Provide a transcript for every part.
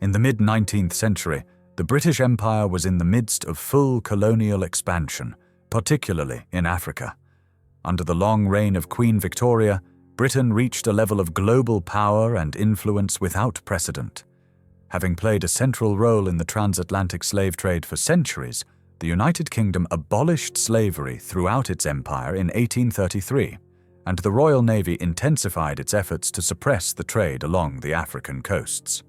In the mid-19th century, the British Empire was in the midst of full colonial expansion, particularly in Africa. Under the long reign of Queen Victoria, Britain reached a level of global power and influence without precedent. Having played a central role in the transatlantic slave trade for centuries, the United Kingdom abolished slavery throughout its empire in 1833, and the Royal Navy intensified its efforts to suppress the trade along the African coasts.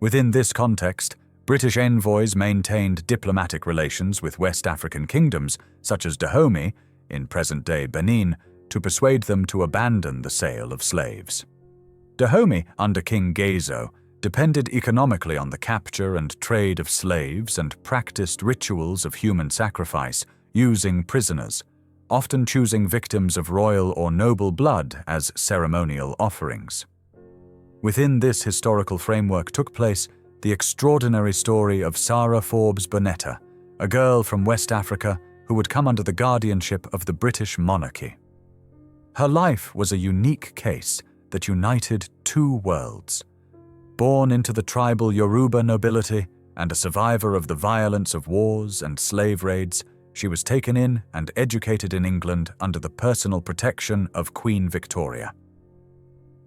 Within this context, British envoys maintained diplomatic relations with West African kingdoms such as Dahomey, in present-day Benin, to persuade them to abandon the sale of slaves. Dahomey, under King Ghezo, depended economically on the capture and trade of slaves and practiced rituals of human sacrifice using prisoners, often choosing victims of royal or noble blood as ceremonial offerings. Within this historical framework took place the extraordinary story of Sara Forbes Bonetta, a girl from West Africa who would come under the guardianship of the British monarchy. Her life was a unique case that united two worlds. Born into the tribal Yoruba nobility and a survivor of the violence of wars and slave raids, she was taken in and educated in England under the personal protection of Queen Victoria.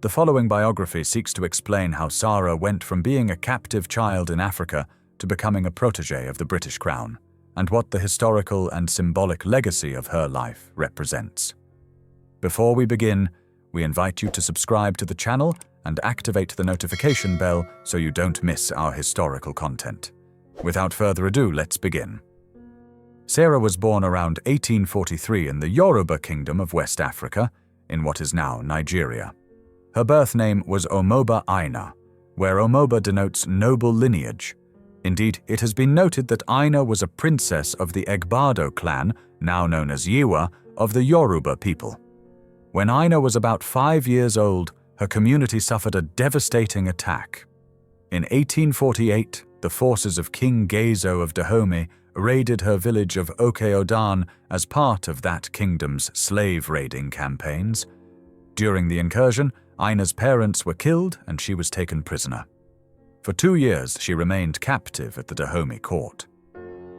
The following biography seeks to explain how Sara went from being a captive child in Africa to becoming a protégé of the British Crown, and what the historical and symbolic legacy of her life represents. Before we begin, we invite you to subscribe to the channel and activate the notification bell so you don't miss our historical content. Without further ado, let's begin. Sara was born around 1843 in the Yoruba Kingdom of West Africa, in what is now Nigeria. Her birth name was Omoba Aina, where Omoba denotes noble lineage. Indeed, it has been noted that Aina was a princess of the Egbado clan, now known as Yiwa, of the Yoruba people. When Aina was about 5 years old, her community suffered a devastating attack. In 1848, the forces of King Ghezo of Dahomey raided her village of Okeodan as part of that kingdom's slave-raiding campaigns. During the incursion, Aina's parents were killed and she was taken prisoner. For 2 years, she remained captive at the Dahomey court.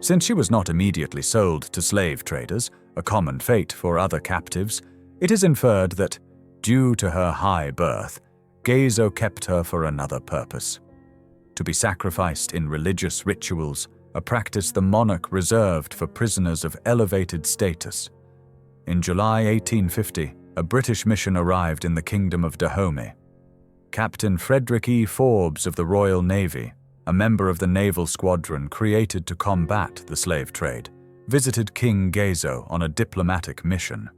Since she was not immediately sold to slave traders, a common fate for other captives, it is inferred that, due to her high birth, Ghezo kept her for another purpose: to be sacrificed in religious rituals, a practice the monarch reserved for prisoners of elevated status. In July 1850, a British mission arrived in the Kingdom of Dahomey. Captain Frederick E. Forbes of the Royal Navy, a member of the naval squadron created to combat the slave trade, visited King Ghezo on a diplomatic mission.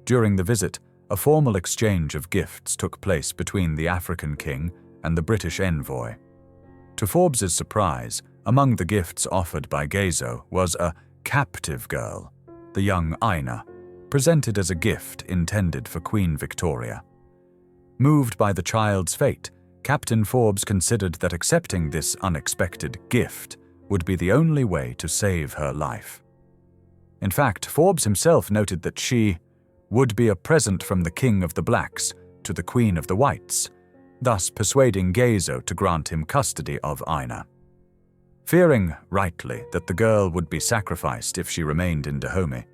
During the visit, a formal exchange of gifts took place between the African king and the British envoy. To Forbes's surprise, among the gifts offered by Ghezo was a captive girl, the young Aina, presented as a gift intended for Queen Victoria. Moved by the child's fate, Captain Forbes considered that accepting this unexpected gift would be the only way to save her life. In fact, Forbes himself noted that she would be a present from the King of the Blacks to the Queen of the Whites, thus persuading Ghezo to grant him custody of Aina. Fearing, rightly, that the girl would be sacrificed if she remained in Dahomey,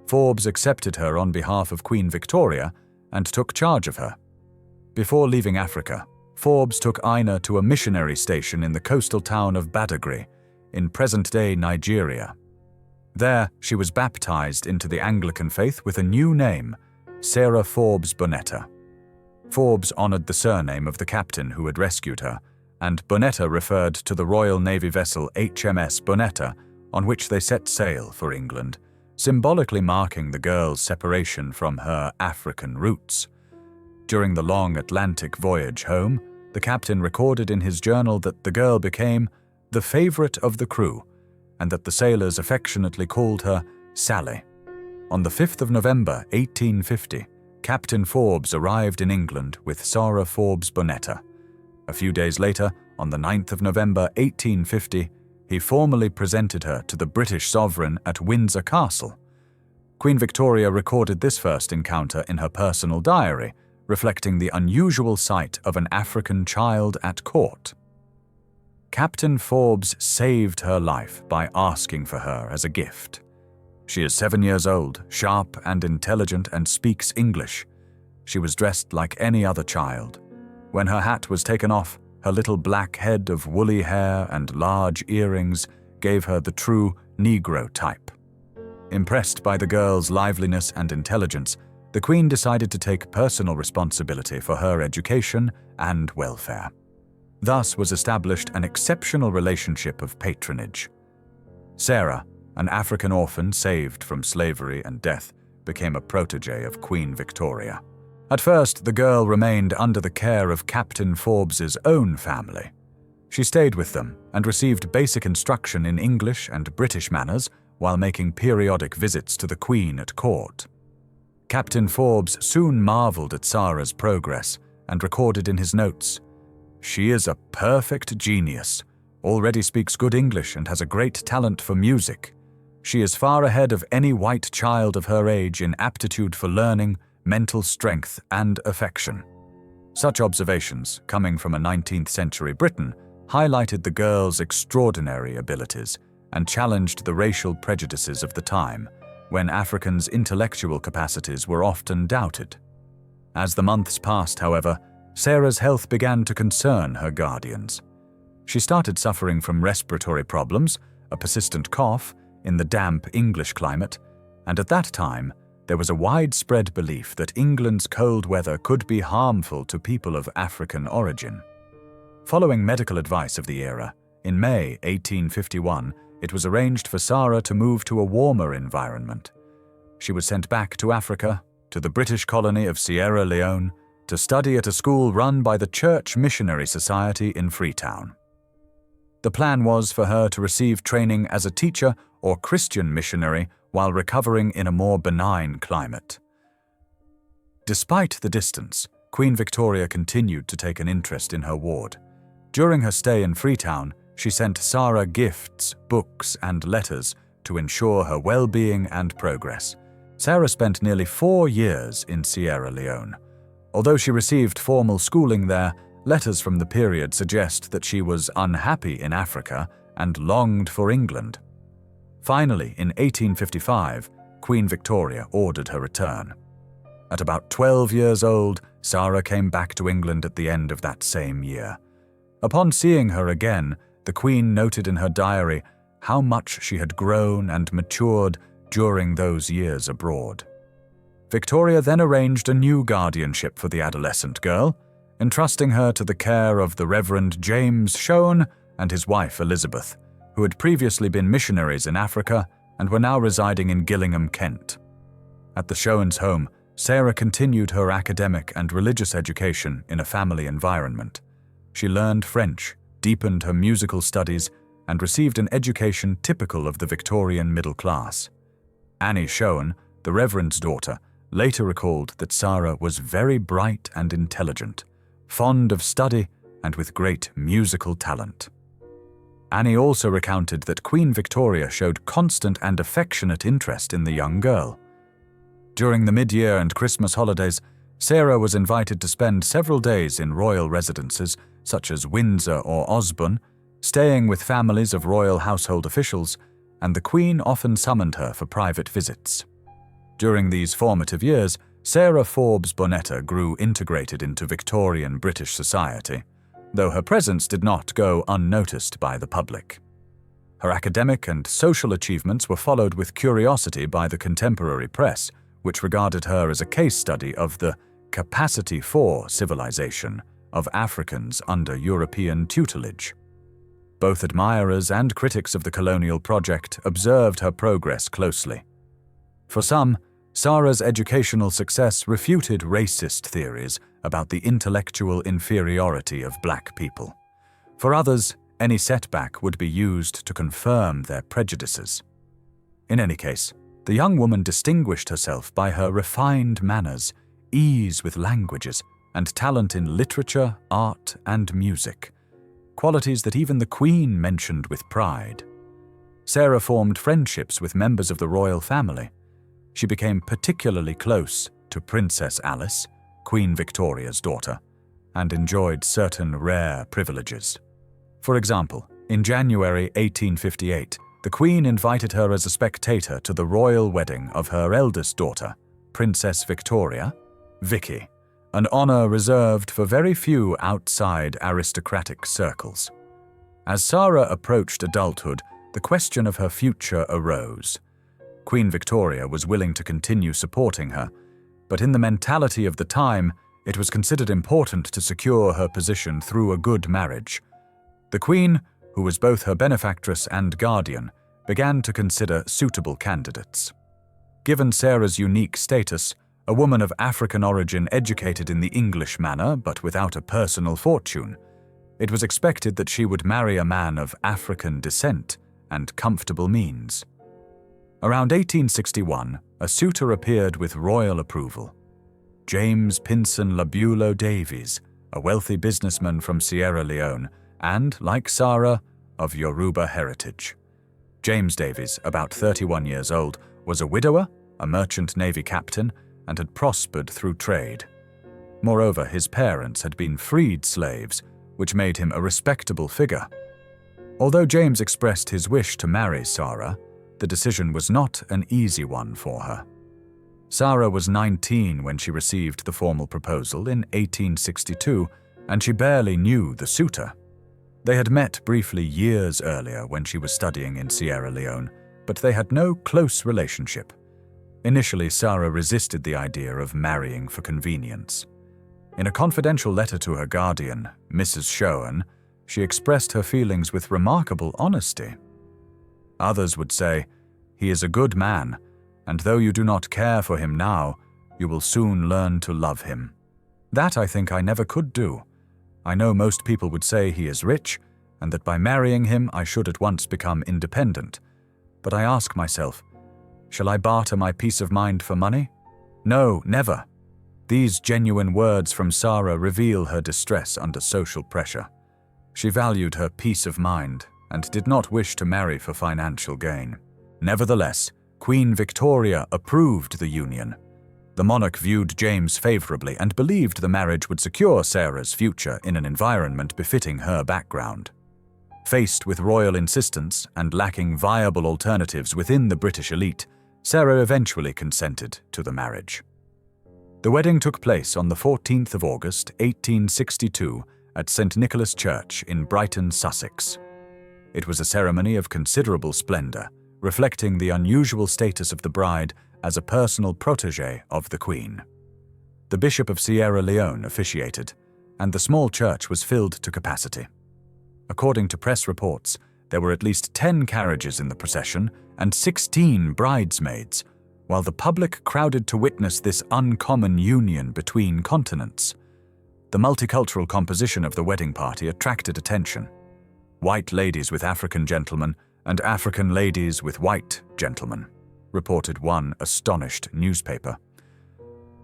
Forbes accepted her on behalf of Queen Victoria and took charge of her. Before leaving Africa, Forbes took Aina to a missionary station in the coastal town of Badagry, in present-day Nigeria. There, she was baptized into the Anglican faith with a new name, Sara Forbes Bonetta. Forbes honored the surname of the captain who had rescued her, and Bonetta referred to the Royal Navy vessel HMS Bonetta, on which they set sail for England, symbolically marking the girl's separation from her African roots. During the long Atlantic voyage home, the captain recorded in his journal that the girl became the favorite of the crew, and that the sailors affectionately called her Sally. On the 5th of November 1850, Captain Forbes arrived in England with Sara Forbes Bonetta. A few days later, on the 9th of November 1850, he formally presented her to the British sovereign at Windsor Castle. Queen Victoria recorded this first encounter in her personal diary, reflecting the unusual sight of an African child at court. Captain Forbes saved her life by asking for her as a gift. She is 7 years old, sharp and intelligent, and speaks English. She was dressed like any other child. When her hat was taken off, her little black head of woolly hair and large earrings gave her the true Negro type. Impressed by the girl's liveliness and intelligence, the Queen decided to take personal responsibility for her education and welfare. Thus was established an exceptional relationship of patronage. Sara, an African orphan saved from slavery and death, became a protege of Queen Victoria. At first, the girl remained under the care of Captain Forbes's own family. She stayed with them and received basic instruction in English and British manners while making periodic visits to the Queen at court. Captain Forbes soon marveled at Sara's progress and recorded in his notes, "She is a perfect genius, already speaks good English and has a great talent for music. She is far ahead of any white child of her age in aptitude for learning, mental strength, and affection." Such observations, coming from a 19th century Britain, highlighted the girl's extraordinary abilities and challenged the racial prejudices of the time, when Africans' intellectual capacities were often doubted. As the months passed, however, Sara's health began to concern her guardians. She started suffering from respiratory problems, a persistent cough, in the damp English climate, and at that time, there was a widespread belief that England's cold weather could be harmful to people of African origin. Following medical advice of the era, in May 1851, it was arranged for Sara to move to a warmer environment. She was sent back to Africa, to the British colony of Sierra Leone, to study at a school run by the Church Missionary Society in Freetown. The plan was for her to receive training as a teacher or Christian missionary while recovering in a more benign climate. Despite the distance, Queen Victoria continued to take an interest in her ward. During her stay in Freetown, she sent Sara gifts, books, and letters to ensure her well-being and progress. Sara spent nearly 4 years in Sierra Leone. Although she received formal schooling there, letters from the period suggest that she was unhappy in Africa and longed for England. Finally, in 1855, Queen Victoria ordered her return. At about 12 years old, Sara came back to England at the end of that same year. Upon seeing her again, the Queen noted in her diary how much she had grown and matured during those years abroad. Victoria then arranged a new guardianship for the adolescent girl, entrusting her to the care of the Reverend James Shone and his wife Elizabeth, who had previously been missionaries in Africa and were now residing in Gillingham, Kent. At the Shones' home, Sara continued her academic and religious education in a family environment. She learned French, deepened her musical studies, and received an education typical of the Victorian middle class. Annie Shone, the Reverend's daughter, later recalled that Sara was very bright and intelligent, fond of study, and with great musical talent. Annie also recounted that Queen Victoria showed constant and affectionate interest in the young girl. During the mid-year and Christmas holidays, Sara was invited to spend several days in royal residences such as Windsor or Osborne, staying with families of royal household officials, and the Queen often summoned her for private visits. During these formative years, Sara Forbes Bonetta grew integrated into Victorian British society, though her presence did not go unnoticed by the public. Her academic and social achievements were followed with curiosity by the contemporary press, which regarded her as a case study of the capacity for civilization of Africans under European tutelage. Both admirers and critics of the colonial project observed her progress closely. For some, Sara's educational success refuted racist theories about the intellectual inferiority of black people. For others, any setback would be used to confirm their prejudices. In any case, the young woman distinguished herself by her refined manners, ease with languages, and talent in literature, art, and music, qualities that even the Queen mentioned with pride. Sara formed friendships with members of the royal family. She became particularly close to Princess Alice, Queen Victoria's daughter, and enjoyed certain rare privileges. For example, in January 1858, the Queen invited her as a spectator to the royal wedding of her eldest daughter, Princess Victoria, Vicky, an honor reserved for very few outside aristocratic circles. As Sara approached adulthood, the question of her future arose. Queen Victoria was willing to continue supporting her, but in the mentality of the time, it was considered important to secure her position through a good marriage. The Queen, who was both her benefactress and guardian, began to consider suitable candidates. Given Sara's unique status, a woman of African origin educated in the English manner but without a personal fortune, it was expected that she would marry a man of African descent and comfortable means. Around 1861, a suitor appeared with royal approval. James Pinson Labulo Davies, a wealthy businessman from Sierra Leone and, like Sara, of Yoruba heritage. James Davies, about 31 years old, was a widower, a merchant navy captain, and had prospered through trade. Moreover, his parents had been freed slaves, which made him a respectable figure. Although James expressed his wish to marry Sara, the decision was not an easy one for her. Sara was 19 when she received the formal proposal in 1862, and she barely knew the suitor. They had met briefly years earlier when she was studying in Sierra Leone, but they had no close relationship. Initially, Sara resisted the idea of marrying for convenience. In a confidential letter to her guardian, Mrs. Showen, she expressed her feelings with remarkable honesty. Others would say, "He is a good man, and though you do not care for him now, you will soon learn to love him. That I think I never could do. I know most people would say he is rich, and that by marrying him I should at once become independent. But I ask myself, shall I barter my peace of mind for money? No, never." These genuine words from Sara reveal her distress under social pressure. She valued her peace of mind and did not wish to marry for financial gain. Nevertheless, Queen Victoria approved the union. The monarch viewed James favorably and believed the marriage would secure Sara's future in an environment befitting her background. Faced with royal insistence and lacking viable alternatives within the British elite, Sara eventually consented to the marriage. The wedding took place on the 14th of August, 1862, at St. Nicholas Church in Brighton, Sussex. It was a ceremony of considerable splendor, reflecting the unusual status of the bride as a personal protégé of the Queen. The Bishop of Sierra Leone officiated, and the small church was filled to capacity. According to press reports, there were at least 10 carriages in the procession and 16 bridesmaids, while the public crowded to witness this uncommon union between continents. The multicultural composition of the wedding party attracted attention. White ladies with African gentlemen and African ladies with white gentlemen, reported one astonished newspaper.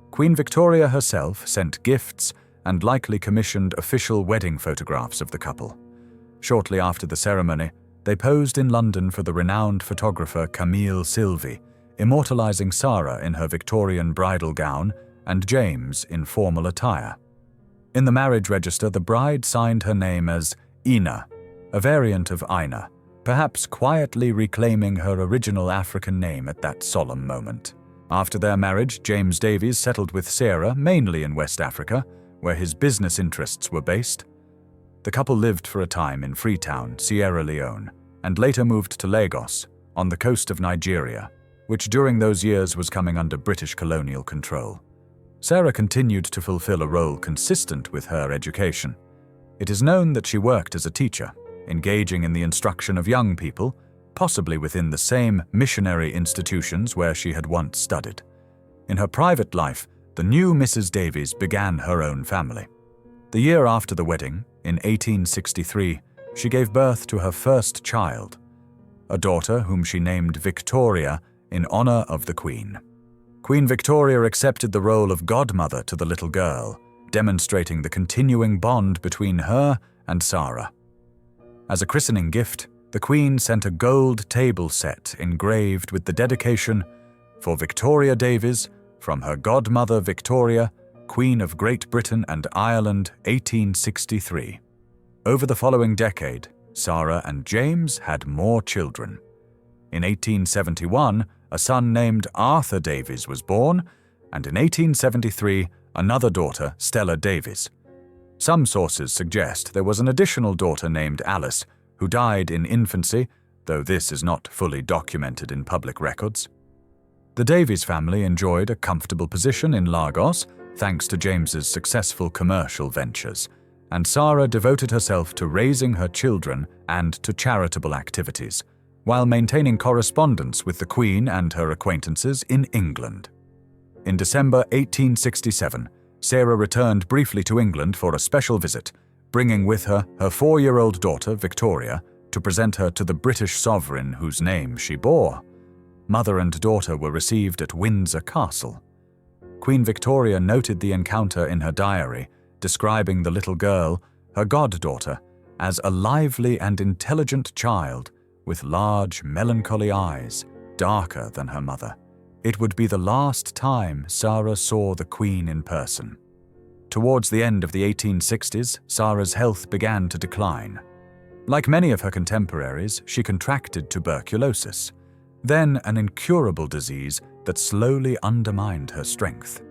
Queen Victoria herself sent gifts and likely commissioned official wedding photographs of the couple. Shortly after the ceremony, they posed in London for the renowned photographer Camille Sylvie, immortalizing Sara in her Victorian bridal gown and James in formal attire. In the marriage register, the bride signed her name as Ina, a variant of Ina, perhaps quietly reclaiming her original African name at that solemn moment. After their marriage, James Davies settled with Sara mainly in West Africa, where his business interests were based. The couple lived for a time in Freetown, Sierra Leone, and later moved to Lagos, on the coast of Nigeria, which during those years was coming under British colonial control. Sara continued to fulfill a role consistent with her education. It is known that she worked as a teacher, engaging in the instruction of young people, possibly within the same missionary institutions where she had once studied. In her private life, the new Mrs. Davies began her own family. The year after the wedding, in 1863, she gave birth to her first child, a daughter whom she named Victoria in honor of the Queen. Queen Victoria accepted the role of godmother to the little girl, demonstrating the continuing bond between her and Sara. As a christening gift, the Queen sent a gold table set engraved with the dedication, "For Victoria Davies, from her godmother Victoria, Queen of Great Britain and Ireland, 1863. Over the following decade, Sara and James had more children. In 1871, a son named Arthur Davies was born, and in 1873, another daughter, Stella Davies. Some sources suggest there was an additional daughter named Alice, who died in infancy, though this is not fully documented in public records. The Davies family enjoyed a comfortable position in Lagos, thanks to James's successful commercial ventures, and Sara devoted herself to raising her children and to charitable activities, while maintaining correspondence with the Queen and her acquaintances in England. In December 1867, Sara returned briefly to England for a special visit, bringing with her her 4-year-old daughter, Victoria, to present her to the British sovereign whose name she bore. Mother and daughter were received at Windsor Castle. Queen Victoria noted the encounter in her diary, describing the little girl, her goddaughter, as a lively and intelligent child with large, melancholy eyes, darker than her mother. It would be the last time Sara saw the Queen in person. Towards the end of the 1860s, Sara's health began to decline. Like many of her contemporaries, she contracted tuberculosis, then an incurable disease that slowly undermined her strength.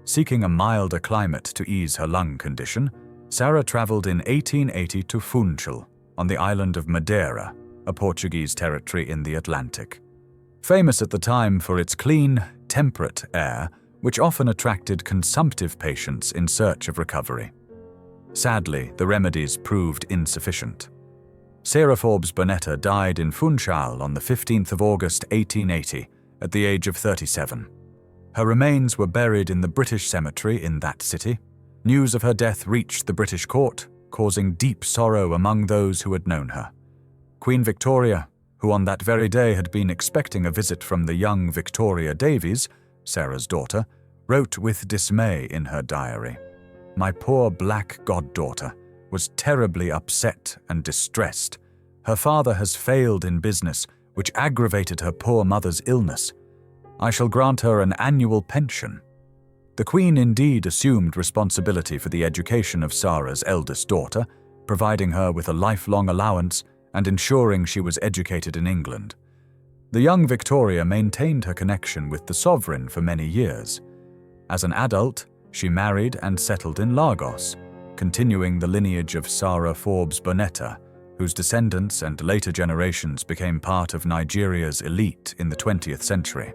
Seeking a milder climate to ease her lung condition, Sara traveled in 1880 to Funchal, on the island of Madeira, a Portuguese territory in the Atlantic. Famous at the time for its clean, temperate air, which often attracted consumptive patients in search of recovery. Sadly, the remedies proved insufficient. Sara Forbes Bonetta died in Funchal on the 15th of August 1880, at the age of 37. Her remains were buried in the British cemetery in that city. News of her death reached the British court, causing deep sorrow among those who had known her. Queen Victoria, who on that very day had been expecting a visit from the young Victoria Davies, Sara's daughter, wrote with dismay in her diary, "My poor black goddaughter was terribly upset and distressed. Her father has failed in business, which aggravated her poor mother's illness. I shall grant her an annual pension." The Queen indeed assumed responsibility for the education of Sara's eldest daughter, providing her with a lifelong allowance and ensuring she was educated in England. The young Victoria maintained her connection with the sovereign for many years. As an adult, she married and settled in Lagos, continuing the lineage of Sara Forbes Bonetta, whose descendants and later generations became part of Nigeria's elite in the 20th century.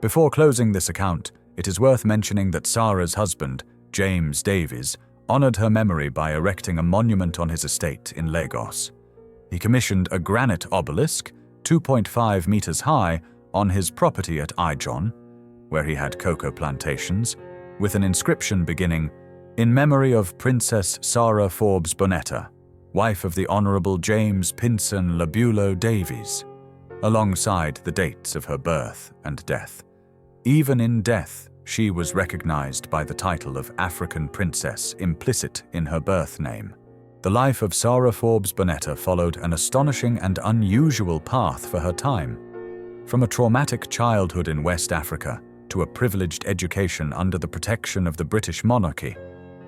Before closing this account, it is worth mentioning that Sara's husband, James Davies, honored her memory by erecting a monument on his estate in Lagos. He commissioned a granite obelisk, 2.5 meters high, on his property at Ijon, where he had cocoa plantations, with an inscription beginning, "In memory of Princess Sara Forbes Bonetta, wife of the Honourable James Pinson Labulo Davies," alongside the dates of her birth and death. Even in death, she was recognized by the title of African Princess implicit in her birth name. The life of Sara Forbes Bonetta followed an astonishing and unusual path for her time. From a traumatic childhood in West Africa to a privileged education under the protection of the British monarchy,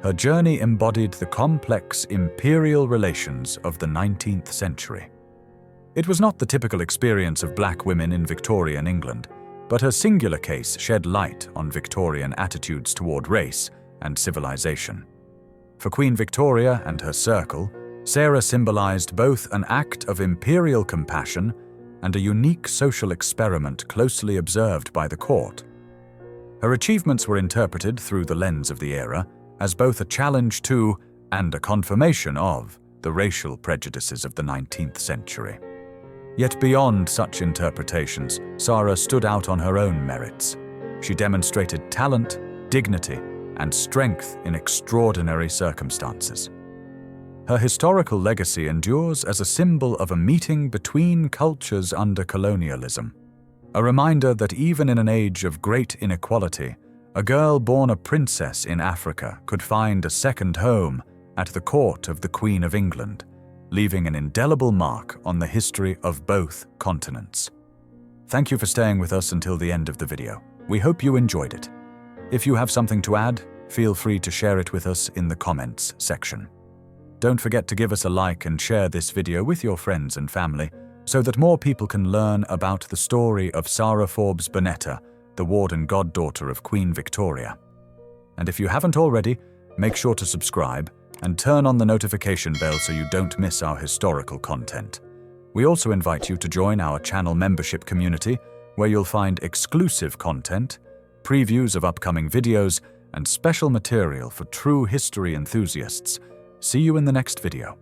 her journey embodied the complex imperial relations of the 19th century. It was not the typical experience of black women in Victorian England, but her singular case shed light on Victorian attitudes toward race and civilization. For Queen Victoria and her circle, Sara symbolized both an act of imperial compassion and a unique social experiment closely observed by the court. Her achievements were interpreted through the lens of the era as both a challenge to and a confirmation of the racial prejudices of the 19th century. Yet beyond such interpretations, Sara stood out on her own merits. She demonstrated talent, dignity, and strength in extraordinary circumstances. Her historical legacy endures as a symbol of a meeting between cultures under colonialism, a reminder that even in an age of great inequality, a girl born a princess in Africa could find a second home at the court of the Queen of England, leaving an indelible mark on the history of both continents. Thank you for staying with us until the end of the video. We hope you enjoyed it. If you have something to add, feel free to share it with us in the comments section. Don't forget to give us a like and share this video with your friends and family so that more people can learn about the story of Sara Forbes Bonetta, the ward and goddaughter of Queen Victoria. And if you haven't already, make sure to subscribe and turn on the notification bell so you don't miss our historical content. We also invite you to join our channel membership community, where you'll find exclusive content, previews of upcoming videos, and special material for true history enthusiasts. See you in the next video.